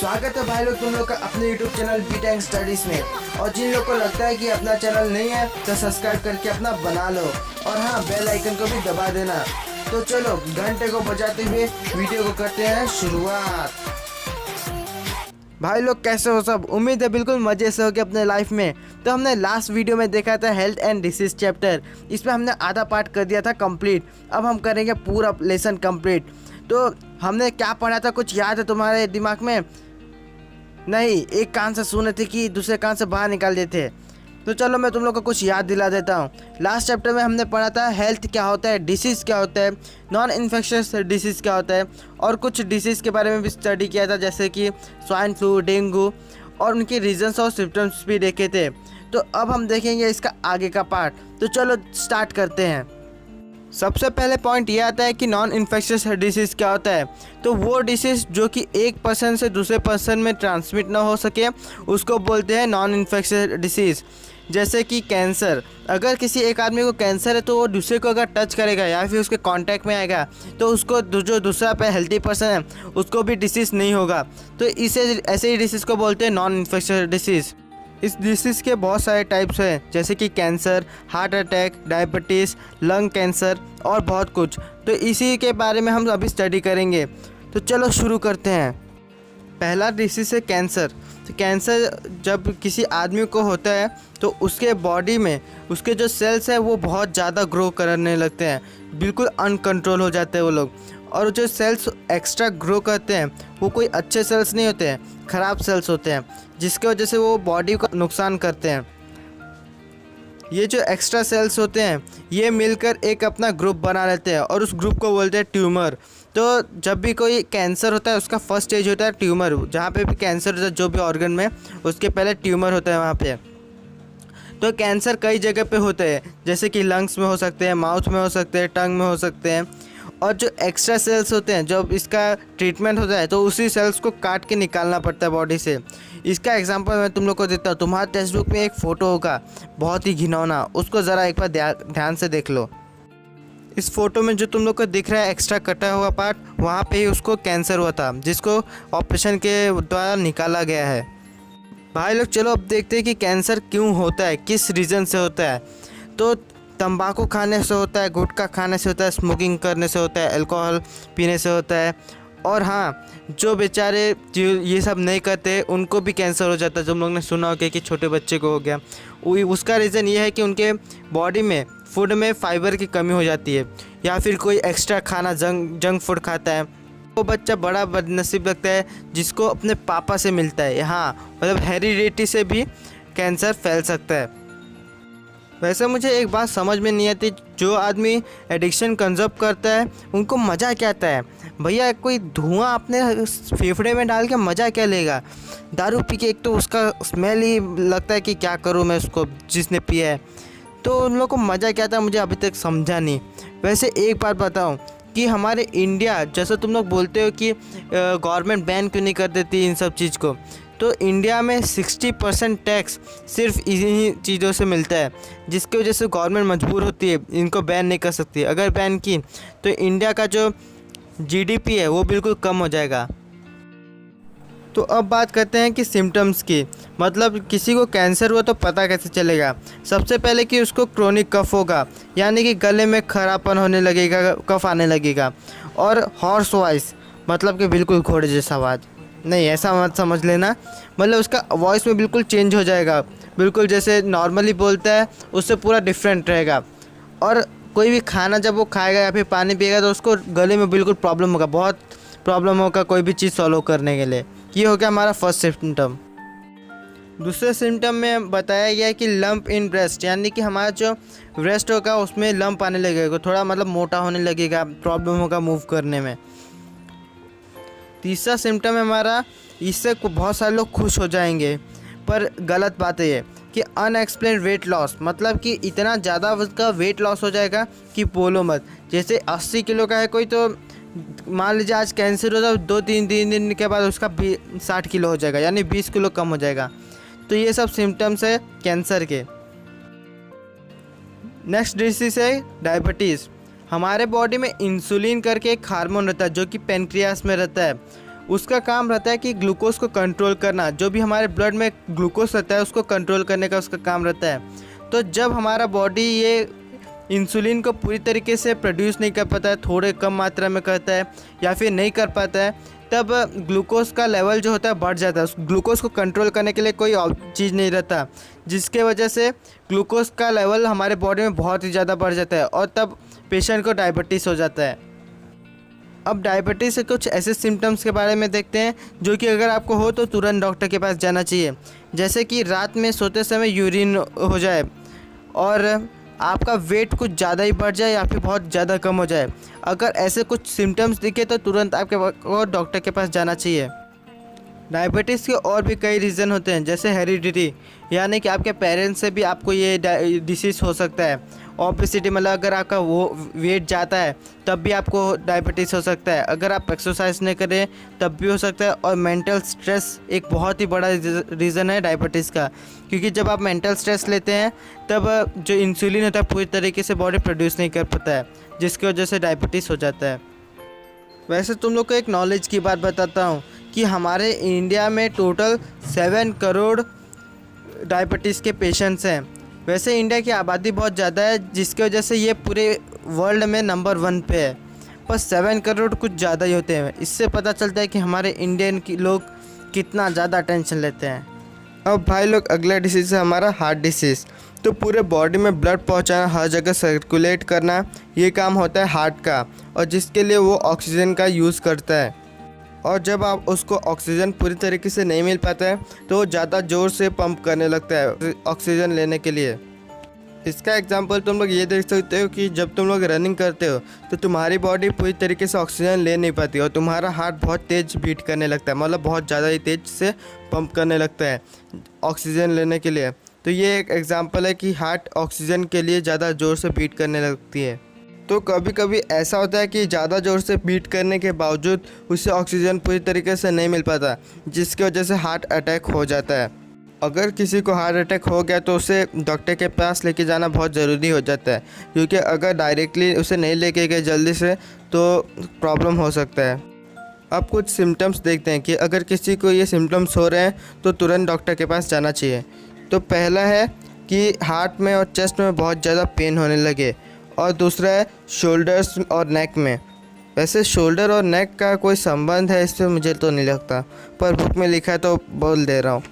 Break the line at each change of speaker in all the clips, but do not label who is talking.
स्वागत है भाई लोग तुम लोग का अपने YouTube चैनल बीटेक स्टडीज में। और जिन लोग को लगता है कि अपना चैनल नहीं है तो सब्सक्राइब करके अपना बना लो और हाँ बेल आइकन को भी दबा देना। तो चलो घंटे को बजाते हुए वीडियो को करते हैं शुरुआत। भाई लोग कैसे हो सब, उम्मीद है बिल्कुल मज़े से हो गए अपने लाइफ में। तो हमने लास्ट वीडियो में देखा था हेल्थ एंड डिसीज चैप्टर, इसमें हमने आधा पार्ट कर दिया था कंप्लीट। अब हम करेंगे पूरा लेसन कंप्लीट। तो हमने क्या पढ़ा था, कुछ याद है तुम्हारे दिमाग में? नहीं, एक कान से सुने थे कि दूसरे कान से बाहर निकाल देते थे। तो चलो मैं तुम लोग को कुछ याद दिला देता हूँ। लास्ट चैप्टर में हमने पढ़ा था हेल्थ क्या होता है, डिसीज़ क्या होता है, नॉन इन्फेक्शियस डिसीज़ क्या होता है, और कुछ डिसीज़ के बारे में भी स्टडी किया था जैसे कि स्वाइन फ्लू, डेंगू, और उनके रीजन्स और सिम्टम्स भी देखे थे। तो अब हम देखेंगे इसका आगे का पार्ट। तो चलो स्टार्ट करते हैं। सबसे पहले पॉइंट ये आता है कि नॉन इन्फेक्शियस डिसीज़ क्या होता है। तो वो डिसीज़ जो कि एक पर्सन से दूसरे पर्सन में ट्रांसमिट ना हो सके उसको बोलते हैं नॉन इन्फेक्शियस डिसीज़। जैसे कि कैंसर, अगर किसी एक आदमी को कैंसर है तो वो दूसरे को अगर टच करेगा या फिर उसके कांटेक्ट में आएगा तो उसको जो दूसरा पे हेल्दी पर्सन है उसको भी डिसीज़ नहीं होगा। तो इसे ऐसे ही डिसीज़ को बोलते हैं नॉन इन्फेक्शियस डिसीज़। इस डिसीज़ के बहुत सारे टाइप्स हैं जैसे कि cancer, heart attack, diabetes, lung cancer और बहुत कुछ। तो इसी के बारे में हम अभी स्टडी करेंगे। तो चलो शुरू करते हैं। पहला डिसीज़ है कैंसर। तो कैंसर जब किसी आदमी को होता है तो उसके बॉडी में उसके जो सेल्स हैं वो बहुत ज़्यादा ग्रो करने लगते हैं, बिल्कुल अनकंट्रोल हो जाते हैं वो लोग। और जो सेल्स एक्स्ट्रा ग्रो करते हैं वो कोई अच्छे सेल्स नहीं होते हैं, ख़राब सेल्स होते हैं, जिसकी वजह से वो बॉडी को नुकसान करते हैं। ये जो एक्स्ट्रा सेल्स होते हैं ये मिलकर एक अपना ग्रुप बना लेते हैं और उस ग्रुप को बोलते हैं ट्यूमर। तो जब भी कोई कैंसर होता है उसका फर्स्ट स्टेज होता है ट्यूमर। जहाँ पे भी कैंसर होता है जो भी ऑर्गन में, उसके पहले ट्यूमर होता है वहाँ पे। तो कैंसर कई जगह पे होते हैं जैसे कि लंग्स में हो सकते हैं, माउथ में हो सकते हैं, टंग में हो सकते हैं। और जो एक्स्ट्रा सेल्स होते हैं जब इसका ट्रीटमेंट होता है तो उसी सेल्स को काट के निकालना पड़ता है बॉडी से। इसका एग्जांपल मैं तुम लोग को देता हूँ। तुम्हारे टेक्स्ट बुक में एक फ़ोटो होगा बहुत ही घिनौना, उसको ज़रा एक बार ध्यान से देख लो। इस फोटो में जो तुम लोग को दिख रहा है एक्स्ट्रा कटा हुआ पार्ट, वहाँ पे ही उसको कैंसर हुआ था जिसको ऑपरेशन के द्वारा निकाला गया है। भाई लोग चलो अब देखते हैं कि कैंसर क्यों होता है, किस रीज़न से होता है। तो तंबाकू खाने से होता है, गुटखा खाने से होता है, स्मोकिंग करने से होता है, अल्कोहल पीने से होता है। और हाँ, जो बेचारे ये सब नहीं करते उनको भी कैंसर हो जाता है। तुम लोग ने सुना होगा कि छोटे बच्चे को हो गया, उसका रीज़न ये है कि उनके बॉडी में फूड में फाइबर की कमी हो जाती है या फिर कोई एक्स्ट्रा खाना जंक फूड खाता है। वो बच्चा बड़ा बदनसीब लगता है जिसको अपने पापा से मिलता है। हाँ, मतलब हेरिडिटी से भी कैंसर फैल सकता है। वैसे मुझे एक बात समझ में नहीं आती, जो आदमी एडिक्शन कंज्यूम करता है उनको मज़ा क्या आता है? भैया कोई धुआं अपने फेफड़े में डाल के मज़ा क्या लेगा? दारू पी के एक तो उसका स्मेल ही लगता है कि क्या करूँ मैं उसको, जिसने पिया है। तो उन लोग को मज़ा क्या आता है मुझे अभी तक समझा नहीं। वैसे एक बात बताऊँ कि हमारे इंडिया, जैसे तुम लोग बोलते हो कि गवर्नमेंट बैन क्यों नहीं कर देती इन सब चीज़ को, तो इंडिया में 60% टैक्स सिर्फ इन्हीं चीज़ों से मिलता है, जिसकी वजह से गवर्नमेंट मजबूर होती है, इनको बैन नहीं कर सकती। अगर बैन की तो इंडिया का जो जीडीपी है वो बिल्कुल कम हो जाएगा। तो अब बात करते हैं कि सिम्टम्स की, मतलब किसी को कैंसर हुआ तो पता कैसे चलेगा। सबसे पहले कि उसको क्रोनिक कफ होगा, यानी कि गले में खराबपन होने लगेगा, कफ आने लगेगा। और हॉर्स वॉइस, मतलब कि बिल्कुल घोड़े जैसा आवाज़। नहीं, ऐसा मत समझ लेना, मतलब उसका वॉइस में बिल्कुल चेंज हो जाएगा, बिल्कुल जैसे नॉर्मली बोलता है उससे पूरा डिफरेंट रहेगा। और कोई भी खाना जब वो खाएगा या फिर पानी पिएगा तो उसको गले में बिल्कुल प्रॉब्लम होगा, बहुत प्रॉब्लम होगा कोई भी चीज़ सॉल्व करने के लिए। ये हो गया हमारा फर्स्ट सिम्टम। दूसरे सिम्टम में बताया गया है कि लंप इन ब्रेस्ट, यानी कि हमारा जो ब्रेस्ट होगा उसमें लंप आने लगेगा, थोड़ा मतलब मोटा होने लगेगा, प्रॉब्लम होगा मूव करने में। तीसरा सिम्टम है हमारा, इससे बहुत सारे लोग खुश हो जाएंगे, पर गलत बात है ये कि अनएक्सप्लेन वेट लॉस, मतलब कि इतना ज़्यादा उसका वेट लॉस हो जाएगा कि बोलो मत। जैसे 80 किलो का है कोई, तो मान लीजिए आज कैंसर हो जाए, 2-3 दिन के बाद उसका 60 किलो हो जाएगा, यानी 20 किलो कम हो जाएगा। तो ये सब सिम्टम्स है कैंसर के। नेक्स्ट डिसीज़ है डायबिटीज़। हमारे बॉडी में इंसुलिन करके एक हार्मोन रहता है जो कि पेनक्रियास में रहता है, उसका काम रहता है कि ग्लूकोज को कंट्रोल करना, जो भी हमारे ब्लड में ग्लूकोज रहता है उसको कंट्रोल करने का उसका काम रहता है। तो जब हमारा बॉडी ये इंसुलिन को पूरी तरीके से प्रोड्यूस नहीं कर पाता है, थोड़े कम मात्रा में करता है या फिर नहीं कर पाता है, तब ग्लूकोज का लेवल जो होता है बढ़ जाता है। उस ग्लूकोज को कंट्रोल करने के लिए कोई और चीज़ नहीं रहता, जिसके वजह से ग्लूकोज का लेवल हमारे बॉडी में बहुत ही ज़्यादा बढ़ जाता है और तब पेशेंट को डायबिटीज़ हो जाता है। अब डायबिटीज़ के कुछ ऐसे सिम्टम्स के बारे में देखते हैं जो कि अगर आपको हो तो तुरंत डॉक्टर के पास जाना चाहिए। जैसे कि रात में सोते समय यूरिन हो जाए और आपका वेट कुछ ज़्यादा ही बढ़ जाए या फिर बहुत ज़्यादा कम हो जाए। अगर ऐसे कुछ सिम्टम्स दिखे तो तुरंत आपके डॉक्टर के पास जाना चाहिए। डायबिटीज़ के और भी कई रीज़न होते हैं, जैसे हेरिडिटी, यानी कि आपके पेरेंट्स से भी आपको ये डिसीज़ हो सकता है। ओबेसिटी मतलब अगर आपका वो वेट जाता है तब भी आपको डायबिटीज़ हो सकता है। अगर आप एक्सरसाइज नहीं करें तब भी हो सकता है। और मेंटल स्ट्रेस एक बहुत ही बड़ा रीज़न है डायबिटीज़ का, क्योंकि जब आप मेंटल स्ट्रेस लेते हैं तब जो इंसुलिन होता है पूरी तरीके से बॉडी प्रोड्यूस नहीं कर पाता है, जिसकी वजह से डायबिटीज़ हो जाता है। वैसे तुम लोग को एक नॉलेज की बात बताता हूँ कि हमारे इंडिया में टोटल 7 करोड़ डायबिटीज़ के पेशेंट्स हैं। वैसे इंडिया की आबादी बहुत ज़्यादा है, जिसकी वजह से ये पूरे वर्ल्ड में नंबर 1 पे है, पर 7 करोड़ कुछ ज़्यादा ही होते हैं। इससे पता चलता है कि हमारे इंडियन की लोग कितना ज़्यादा टेंशन लेते हैं। अब भाई लोग, अगला डिसीज़ है हमारा हार्ट डिसीज़। तो पूरे बॉडी में ब्लड पहुंचाना, हर जगह सर्कुलेट करना, ये काम होता है हार्ट का, और जिसके लिए वो ऑक्सीजन का यूज़ करता है। और जब आप उसको ऑक्सीजन पूरी तरीके से नहीं मिल पाता है तो वो ज़्यादा ज़ोर से पंप करने लगता है ऑक्सीजन लेने के लिए। इसका एग्जांपल तुम लोग ये देख सकते हो कि जब तुम लोग रनिंग करते हो तो तुम्हारी बॉडी पूरी तरीके से ऑक्सीजन ले नहीं पाती और तुम्हारा हार्ट बहुत तेज़ बीट करने लगता है, मतलब बहुत ज़्यादा ही तेज़ से पंप करने लगता है ऑक्सीजन लेने के लिए। तो ये एक एग्जांपल है कि हार्ट ऑक्सीजन के लिए ज़्यादा ज़ोर से बीट करने लगती है। तो कभी कभी ऐसा होता है कि ज़्यादा ज़ोर से बीट करने के बावजूद उसे ऑक्सीजन पूरी तरीके से नहीं मिल पाता, जिसकी वजह से हार्ट अटैक हो जाता है। अगर किसी को हार्ट अटैक हो गया तो उसे डॉक्टर के पास लेके जाना बहुत ज़रूरी हो जाता है, क्योंकि अगर डायरेक्टली उसे नहीं लेके गए जल्दी से तो प्रॉब्लम हो सकता है। अब कुछ सिम्टम्स देखते हैं कि अगर किसी को ये सिम्टम्स हो रहे हैं तो तुरंत डॉक्टर के पास जाना चाहिए। तो पहला है कि हार्ट में और चेस्ट में बहुत ज़्यादा पेन होने लगे, और दूसरा है शोल्डर्स और नेक में। वैसे शोल्डर और नेक का कोई संबंध है इससे मुझे तो नहीं लगता, पर बुक में लिखा है तो बोल दे रहा हूँ।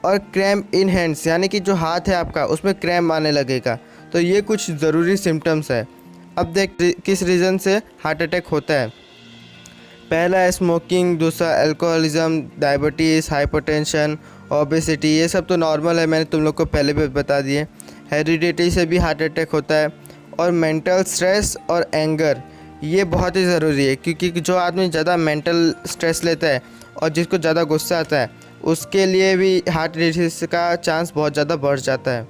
और क्रैम्प इन हैंड्स, यानी कि जो हाथ है आपका उसमें क्रैम्प आने लगेगा। तो ये कुछ ज़रूरी सिम्टम्स है। अब देख किस रीज़न से हार्ट अटैक होता है। पहला है स्मोकिंग, दूसरा अल्कोहलिज्म, डायबिटीज़, हाइपरटेंशन, ओबेसिटी, ये सब तो नॉर्मल है, मैंने तुम लोग को पहले भी बता दिए। हेरिडिटी से भी हार्ट अटैक होता है। और मेंटल स्ट्रेस और एंगर, ये बहुत ही ज़रूरी है, क्योंकि जो आदमी ज़्यादा मेंटल स्ट्रेस लेता है और जिसको ज़्यादा गुस्सा आता है उसके लिए भी हार्ट डिसीज़ का चांस बहुत ज़्यादा बढ़ जाता है।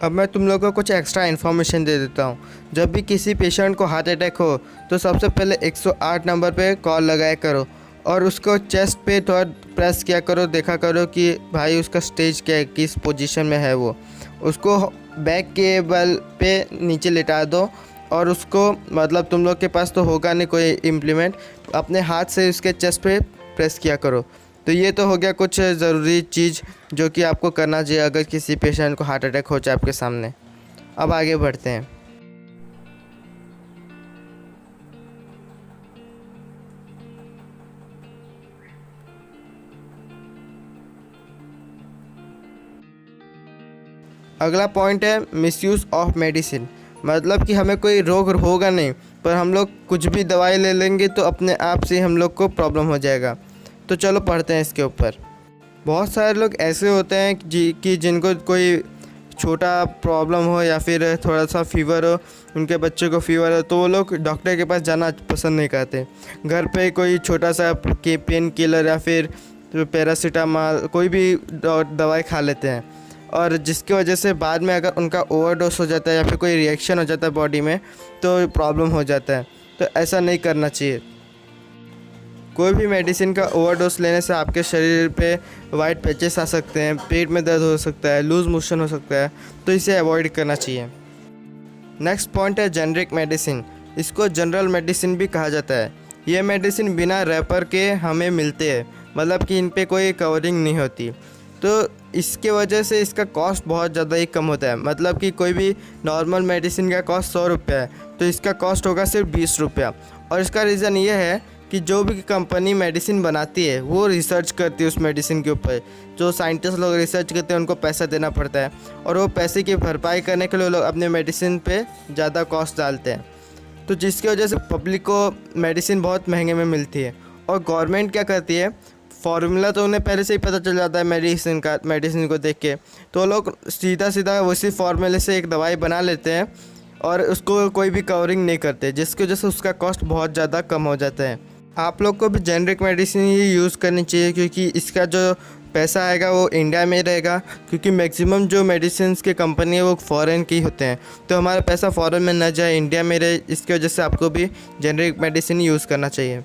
अब मैं तुम लोगों को कुछ एक्स्ट्रा इन्फॉर्मेशन दे देता हूँ। जब भी किसी पेशेंट को हार्ट अटैक हो तो सबसे पहले 108 नंबर पे कॉल लगाया करो और उसको चेस्ट पे थोड़ा प्रेस किया करो, देखा करो कि भाई उसका स्टेज क्या है, किस पोजीशन में है वो। उसको बैक के बल पे नीचे लिटा दो और उसको, मतलब तुम लोग के पास तो होगा नहीं कोई इम्प्लीमेंट, अपने हाथ से उसके चेस्ट पे प्रेस किया करो। तो ये तो हो गया कुछ ज़रूरी चीज़ जो कि आपको करना चाहिए अगर किसी पेशेंट को हार्ट अटैक हो जाए आपके सामने। अब आगे बढ़ते हैं। अगला पॉइंट है मिसयूज़ ऑफ मेडिसिन, मतलब कि हमें कोई रोग होगा नहीं पर हम लोग कुछ भी दवाई ले लेंगे तो अपने आप से हम लोग को प्रॉब्लम हो जाएगा। तो चलो पढ़ते हैं इसके ऊपर। बहुत सारे लोग ऐसे होते हैं कि जिनको कोई छोटा प्रॉब्लम हो या फिर थोड़ा सा फीवर हो, उनके बच्चे को फीवर हो, तो वो लोग डॉक्टर के पास जाना पसंद नहीं करते। घर पे कोई छोटा सा पेन किलर या फिर पैरासीटामॉल कोई भी दवाई खा लेते हैं, और जिसकी वजह से बाद में अगर उनका ओवरडोज हो जाता है या फिर कोई रिएक्शन हो जाता है बॉडी में तो प्रॉब्लम हो जाता है। तो ऐसा नहीं करना चाहिए। कोई भी मेडिसिन का ओवरडोज लेने से आपके शरीर पे वाइट पैचेस आ सकते हैं, पेट में दर्द हो सकता है, लूज़ मोशन हो सकता है, तो इसे अवॉइड करना चाहिए। नेक्स्ट पॉइंट है जेनरिक मेडिसिन। इसको जनरल मेडिसिन भी कहा जाता है। ये मेडिसिन बिना रैपर के हमें मिलते हैं, मतलब कि इन पे कोई कवरिंग नहीं होती। तो इसके वजह से इसका कॉस्ट बहुत ज़्यादा ही कम होता है। मतलब कि कोई भी नॉर्मल मेडिसिन का कॉस्ट 100 रुपया है, तो इसका कॉस्ट होगा सिर्फ 20 रुपया। और इसका रीज़न ये है कि जो भी कंपनी मेडिसिन बनाती है वो रिसर्च करती है उस मेडिसिन के ऊपर। जो साइंटिस्ट लोग रिसर्च करते हैं उनको पैसा देना पड़ता है, और वो पैसे की भरपाई करने के लिए लोग अपने मेडिसिन पे ज़्यादा कॉस्ट डालते हैं। तो जिसकी वजह से पब्लिक को मेडिसिन बहुत महंगे में मिलती है। और गवर्नमेंट क्या करती है, फार्मूला तो उन्हें पहले से ही पता चल जाता है मेडिसिन को देख के, तो लोग सीधा सीधा उसी फार्मूले से एक दवाई बना लेते हैं और उसको कोई भी कवरिंग नहीं करते, जिसकी वजह से उसका कॉस्ट बहुत ज़्यादा कम हो जाता है। आप लोग को भी जेनरिक मेडिसिन ही यूज़ करनी चाहिए, क्योंकि इसका जो पैसा आएगा वो इंडिया में रहेगा, क्योंकि मैक्सिमम जो मेडिसिन के कंपनी है वो फॉरेन की होते हैं। तो हमारा पैसा फॉरेन में ना जाए, इंडिया में रहे। इसकी वजह से आपको भी जेनरिक मेडिसिन यूज़ करना चाहिए।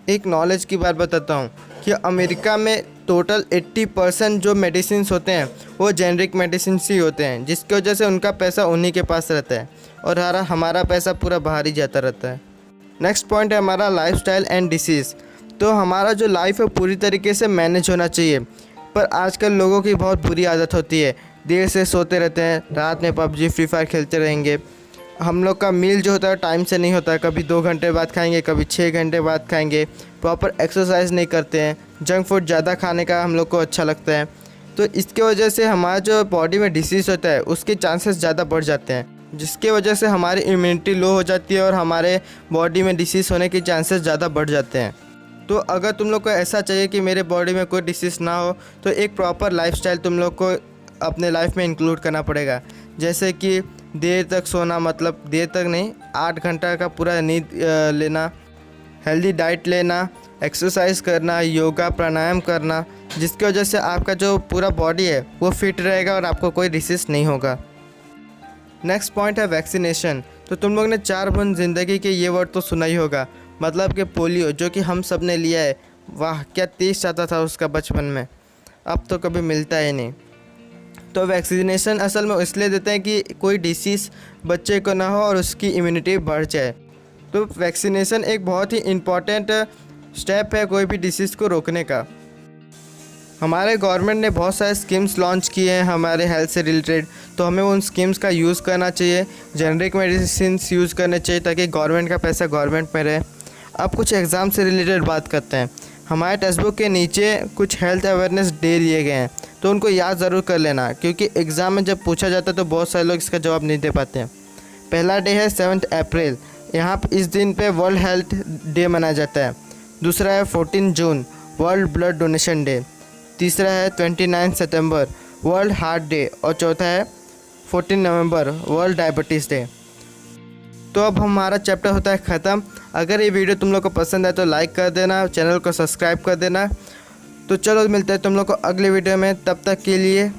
एक नॉलेज की बात बताता हूँ कि अमेरिका में टोटल 80% जो मेडिसिन होते हैं वो जेनरिक मेडिसिन ही होते हैं, जिसकी वजह से उनका पैसा उन्हीं के पास रहता है और हमारा पैसा पूरा बाहर ही जाता रहता है। नेक्स्ट पॉइंट है हमारा लाइफस्टाइल एंड डिसीज़। तो हमारा जो लाइफ है पूरी तरीके से मैनेज होना चाहिए, पर आजकल लोगों की बहुत बुरी आदत होती है, देर से सोते रहते हैं, रात में पबजी फ्री फायर खेलते रहेंगे। हम लोग का मील जो होता है टाइम से नहीं होता है, कभी 2 घंटे बाद खाएंगे, कभी 6 घंटे बाद खाएंगे। प्रॉपर एक्सरसाइज नहीं करते हैं, जंक फूड ज़्यादा खाने का हम लोग को अच्छा लगता है। तो इसके वजह से हमारा जो बॉडी में डिसीज़ होता है उसके चांसेस ज़्यादा बढ़ जाते हैं, जिसके वजह से हमारी इम्यूनिटी लो हो जाती है और हमारे बॉडी में डिसीज़ होने के चांसेस ज़्यादा बढ़ जाते हैं। तो अगर तुम लोग को ऐसा चाहिए कि मेरे बॉडी में कोई डिसीज़ ना हो, तो एक प्रॉपर लाइफस्टाइल तुम लोग को अपने लाइफ में इंक्लूड करना पड़ेगा। जैसे कि देर तक सोना, मतलब देर तक नहीं, 8 घंटा का पूरा नींद लेना, हेल्दी डाइट लेना, एक्सरसाइज करना, योगा प्राणायाम करना, जिसकी वजह से आपका जो पूरा बॉडी है वो फिट रहेगा और आपको कोई डिसीज़ नहीं होगा। नेक्स्ट पॉइंट है वैक्सीनेशन। तो तुम लोग ने 4 बूंद ज़िंदगी के ये वर्ड तो सुना ही होगा, मतलब कि पोलियो, जो कि हम सब ने लिया है। वाह, क्या टेस्ट आता था उसका बचपन में, अब तो कभी मिलता ही नहीं। तो वैक्सीनेशन असल में इसलिए देते हैं कि कोई डिसीज़ बच्चे को ना हो और उसकी इम्यूनिटी बढ़ जाए। तो वैक्सीनेशन एक बहुत ही इम्पॉर्टेंट स्टेप है कोई भी डिसीज़ को रोकने का। हमारे गवर्नमेंट ने बहुत सारे स्कीम्स लॉन्च किए हैं हमारे हेल्थ से रिलेटेड, तो हमें उन स्कीम्स का यूज़ करना चाहिए। जेनरिक मेडिसिन यूज़ करने चाहिए ताकि गवर्नमेंट का पैसा गवर्नमेंट में रहे। अब कुछ एग्ज़ाम से रिलेटेड बात करते हैं। हमारे टेक्स्ट बुक के नीचे कुछ हेल्थ अवेयरनेस डे दिए गए हैं, तो उनको याद ज़रूर कर लेना, क्योंकि एग्ज़ाम में जब पूछा जाता है तो बहुत सारे लोग इसका जवाब नहीं दे पाते हैं। पहला डे है 7 अप्रैल, यहाँ इस दिन पे वर्ल्ड हेल्थ डे मनाया जाता है। दूसरा है 14 जून, वर्ल्ड ब्लड डोनेशन डे। तीसरा है 29 सितंबर, वर्ल्ड हार्ट डे। और चौथा है 14 नवंबर, वर्ल्ड डायबिटीज़ डे। तो अब हमारा चैप्टर होता है ख़त्म। अगर ये वीडियो तुम लोग को पसंद है तो लाइक कर देना, चैनल को सब्सक्राइब कर देना। तो चलो मिलते हैं तुम लोग को अगले वीडियो में, तब तक के लिए